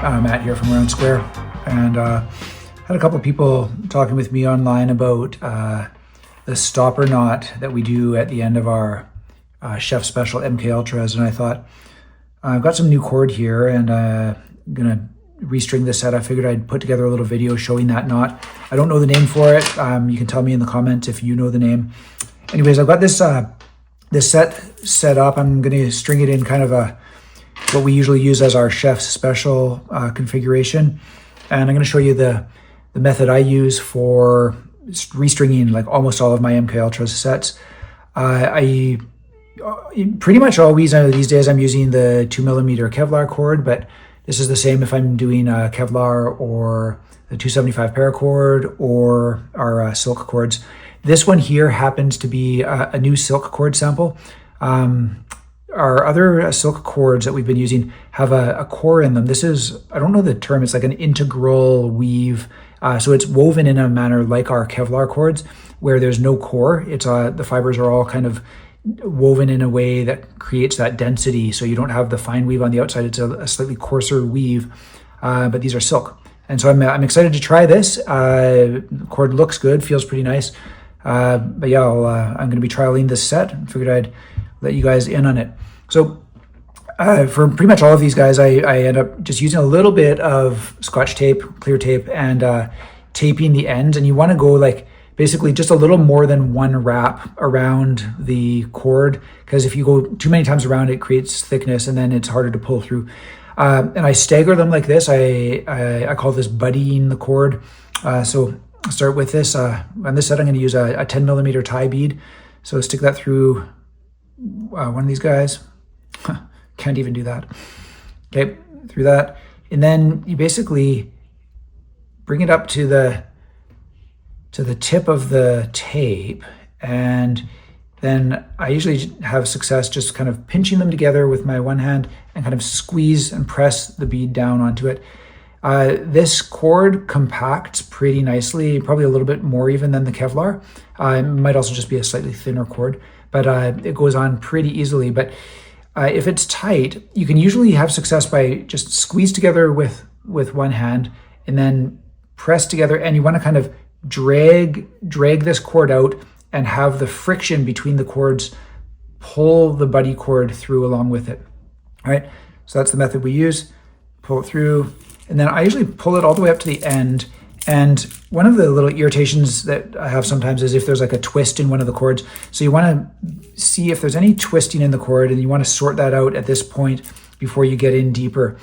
Matt here from Aroundsquare, and had a couple of people talking with me online about the stopper knot that we do at the end of our chef special MKUltras, and I thought, I've got some new cord here and I'm gonna restring this set. I figured I'd put together a little video showing that knot. I don't know the name for it. You can tell me in the comments if you know the name. Anyways, I've got this this set up. I'm gonna string it in kind of what we usually use as our chef's special configuration, and I'm gonna show you the method I use for restringing like almost all of my MKUltras sets. I pretty much always these days I'm using the 2mm Kevlar cord, but this is the same if I'm doing a Kevlar or the 275 paracord or our silk cords. This one here happens to be a new silk cord sample. Our other silk cords that we've been using have a core in them. This is, I don't know the term, it's like an integral weave. So it's woven in a manner like our Kevlar cords where there's no core. It's the fibers are all kind of woven in a way that creates that density. So you don't have the fine weave on the outside. It's a slightly coarser weave, but these are silk. And so I'm excited to try this. The cord looks good, feels pretty nice. But yeah, I'm going to be trialing this set. I figured I'd let you guys in on it. So for pretty much all of these guys, I end up just using a little bit of Scotch tape, clear tape, and taping the ends. And you want to go like basically just a little more than one wrap around the cord, because if you go too many times around, it creates thickness and then it's harder to pull through. And I stagger them like this. I call this buddying the cord. So I'll start with this. On this set, I'm going to use a 10mm tie bead. So stick that through one of these guys. Can't even do that. Okay, through that. And then you basically bring it up to the tip of the tape. And then I usually have success just kind of pinching them together with my one hand and kind of squeeze and press the bead down onto it. This cord compacts pretty nicely, probably a little bit more even than the Kevlar. It might also just be a slightly thinner cord, but it goes on pretty easily. But if it's tight, you can usually have success by just squeeze together with one hand and then press together, and you want to kind of drag this cord out and have the friction between the cords pull the buddy cord through along with it. All right, so that's the method we use. Pull it through. And then I usually pull it all the way up to the end. And one of the little irritations that I have sometimes is if there's like a twist in one of the cords. So you want to see if there's any twisting in the cord, and you want to sort that out at this point before you get in deeper.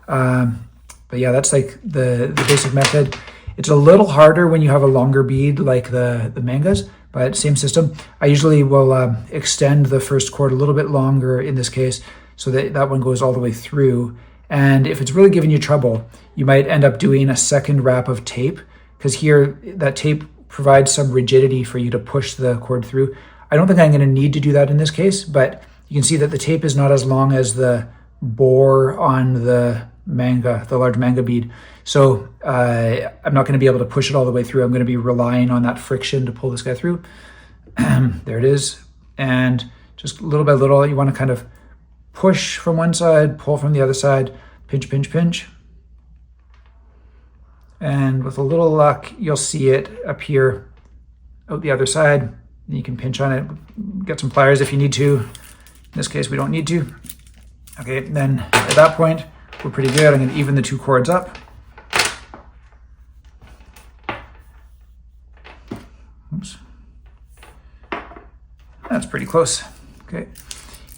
But yeah, that's like the basic method. It's a little harder when you have a longer bead like the mangas, but same system. I usually will extend the first cord a little bit longer in this case, so that one goes all the way through. And if it's really giving you trouble, you might end up doing a second wrap of tape, because here that tape provides some rigidity for you to push the cord through. I don't think I'm going to need to do that in this case, but you can see that the tape is not as long as the bore on the manga, the large manga bead. So I'm not going to be able to push it all the way through. I'm going to be relying on that friction to pull this guy through. There it is. And just little by little, you want to kind of push from one side, pull from the other side, pinch, pinch, pinch. And with a little luck, you'll see it appear out the other side. And you can pinch on it, get some pliers if you need to. In this case, we don't need to. Okay, then at that point, we're pretty good. I'm going to even the two cords up. Oops. That's pretty close. Okay.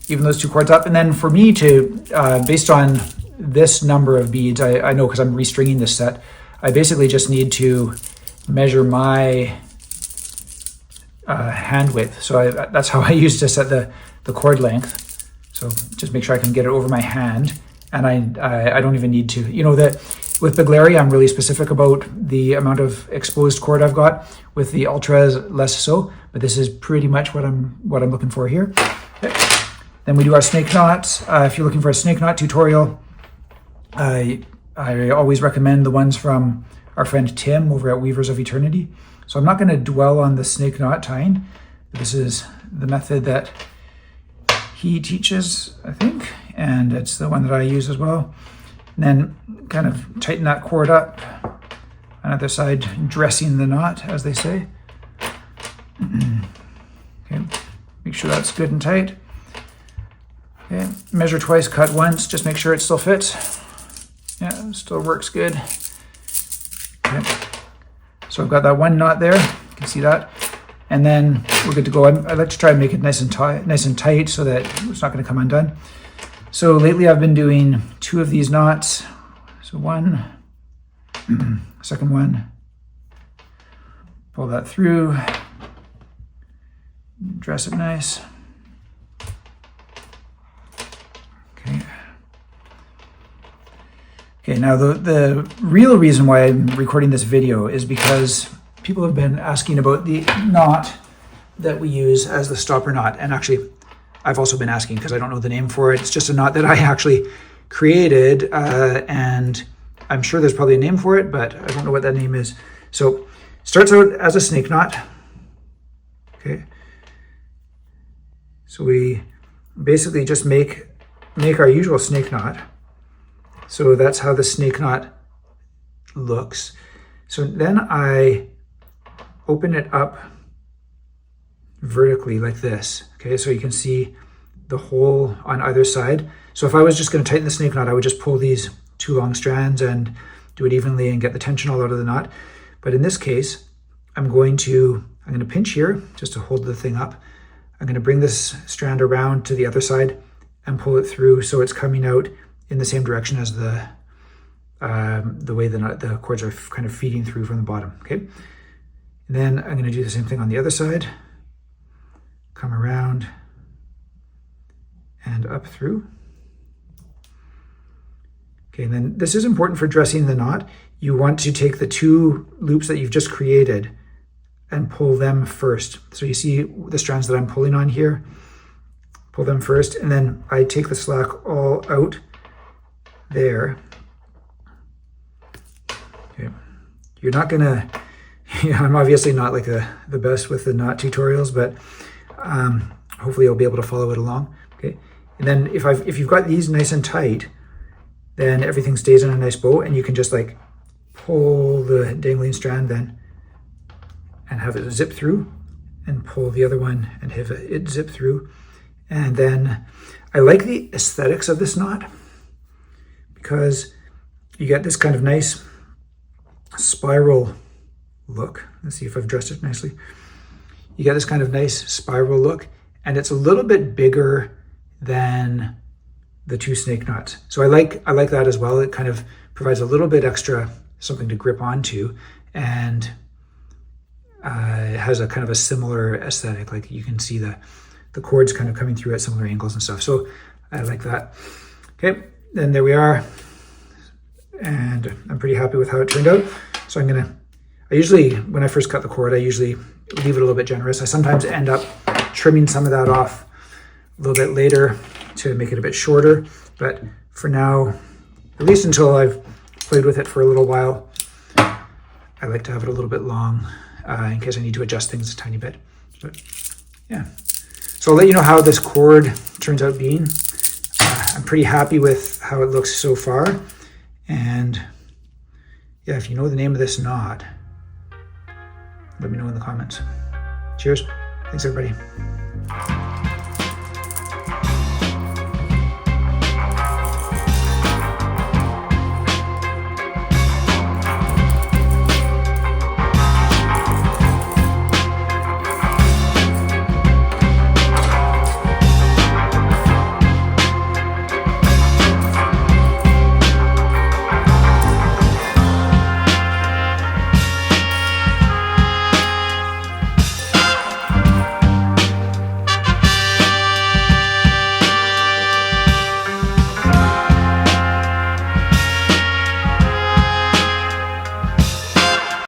Even those two cords up. And then for me to, based on this number of beads, I know because I'm restringing this set, I basically just need to measure my hand width. So that's how I use to set the cord length. So just make sure I can get it over my hand. And I don't even need to, you know, that with Begleri, I'm really specific about the amount of exposed cord I've got. With the Ultras, less so, but this is pretty much what I'm looking for here. Okay. Then we do our snake knots. If you're looking for a snake knot tutorial, I always recommend the ones from our friend Tim over at Weavers of Eternity. So I'm not going to dwell on the snake knot tying. This is the method that he teaches, I think, and it's the one that I use as well. And then kind of tighten that cord up. On the other side, dressing the knot, as they say. Okay, make sure that's good and tight. Okay, measure twice, cut once, just make sure it still fits. Yeah, it still works good. Okay, so I've got that one knot there, you can see that. And then we're good to go. I like to try and make it nice and tight so that it's not going to come undone. So lately I've been doing 2 of these knots. So one, second one, pull that through, dress it nice. Okay, now the real reason why I'm recording this video is because people have been asking about the knot that we use as the stopper knot. And actually, I've also been asking because I don't know the name for it. It's just a knot that I actually created, and I'm sure there's probably a name for it, but I don't know what that name is. So, starts out as a snake knot. Okay. So we basically just make our usual snake knot. So that's how the snake knot looks. So then I open it up vertically like this. Okay, so you can see the hole on either side. So if I was just going to tighten the snake knot, I would just pull these 2 long strands and do it evenly and get the tension all out of the knot. But in this case, I'm going to pinch here just to hold the thing up. I'm going to bring this strand around to the other side and pull it through so it's coming out in the same direction as the way the cords are kind of feeding through from the bottom. Okay, and then I'm going to do the same thing on the other side. Come around and up through. Okay, and then this is important for dressing the knot. You want to take the 2 loops that you've just created and pull them first. So you see the strands that I'm pulling on here, pull them first, and then I take the slack all out there. Okay, you're not gonna, I'm obviously not like the best with the knot tutorials, but hopefully you'll be able to follow it along. Okay, and then if you've got these nice and tight, then everything stays in a nice bow, and you can just like pull the dangling strand then and have it zip through, and pull the other one and have it zip through. And then I like the aesthetics of this knot because you get this kind of nice spiral look. Let's see if I've dressed it nicely. You get this kind of nice spiral look, and it's a little bit bigger than the 2 snake knots. So I like that as well. It kind of provides a little bit extra something to grip onto, and it has a kind of a similar aesthetic. Like you can see the cords kind of coming through at similar angles and stuff. So I like that. Okay, then there we are. And I'm pretty happy with how it turned out. So I usually, when I first cut the cord, I usually leave it a little bit generous. I sometimes end up trimming some of that off a little bit later to make it a bit shorter. But for now, at least until I've played with it for a little while, I like to have it a little bit long in case I need to adjust things a tiny bit. But yeah. So I'll let you know how this cord turns out being. I'm pretty happy with how it looks so far. And yeah, if you know the name of this knot, let me know in the comments. Cheers. Thanks, everybody.